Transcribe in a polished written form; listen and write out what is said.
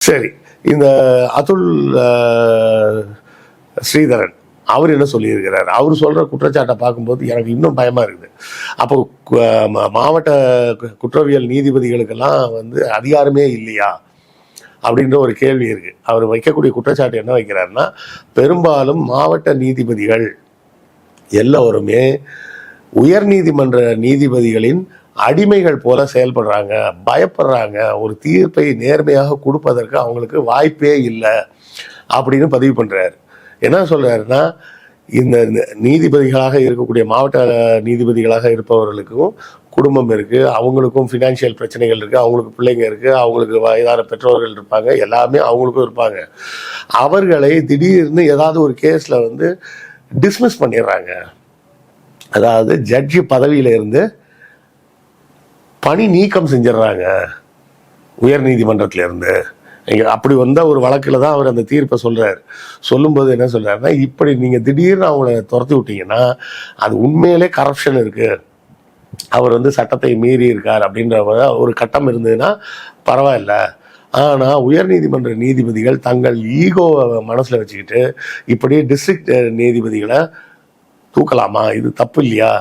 சரி, இந்த அதுல் ஸ்ரீதரன் அவர் என்ன சொல்லியிருக்கிறார்? அவர் சொல்கிற குற்றச்சாட்டை பார்க்கும்போது எனக்கு இன்னும் பயமாக இருக்குது. அப்போ மாவட்ட குற்றவியல் நீதிபதிகளுக்கெல்லாம் அதிகாரமே இல்லையா அப்படின்ற ஒரு கேள்வி இருக்குது. அவர் வைக்கக்கூடிய குற்றச்சாட்டு என்ன வைக்கிறாருன்னா, பெரும்பாலும் மாவட்ட நீதிபதிகள் எல்லோருமே உயர் நீதிமன்ற நீதிபதிகளின் அடிமைகள் போல செயல்படுறாங்க, பயப்படுறாங்க, ஒரு தீர்ப்பை நேர்மையாக கொடுப்பதற்கு அவங்களுக்கு வாய்ப்பே இல்லை அப்படின்னு பதிவு பண்ணுறாரு. என்ன சொல்றாருன்னா, இந்த நீதிபதிகளாக இருக்கக்கூடிய மாவட்ட நீதிபதிகளாக இருப்பவர்களுக்கும் குடும்பம் இருக்குது, அவங்களுக்கும் ஃபினான்ஷியல் பிரச்சனைகள் இருக்குது, அவங்களுக்கு பிள்ளைங்க இருக்குது, அவங்களுக்கு வயதான பெற்றோர்கள் இருப்பாங்க, எல்லாமே அவங்களுக்கும் இருப்பாங்க. அவர்களை திடீர்னு ஏதாவது ஒரு கேஸில் டிஸ்மிஸ் பண்ணிடுறாங்க. அதாவது ஜட்ஜி பதவியில இருந்து பணி நீக்கம் செஞ்சிடறாங்க உயர் நீதிமன்றத்தில இருந்து. அப்படி ஒரு வழக்கில் தான் அவர் அந்த தீர்ப்பை சொல்றாரு. சொல்லும்போது என்ன சொல்றாருன்னா, இப்படி நீங்க திடீர்னு அவங்கள துரத்தி விட்டீங்கன்னா அது உண்மையிலே கரப்ஷன் இருக்கு, அவர் சட்டத்தை மீறி இருக்கார் அப்படின்ற ஒரு கட்டம் இருந்ததுன்னா பரவாயில்ல. ஆனால் உயர்நீதிமன்ற நீதிபதிகள் தங்கள் ஈகோவை மனசில் வச்சுக்கிட்டு இப்படி டிஸ்ட்ரிக்ட் நீதிபதிகளை தூக்கலாமா? இது தப்பு இல்லையா?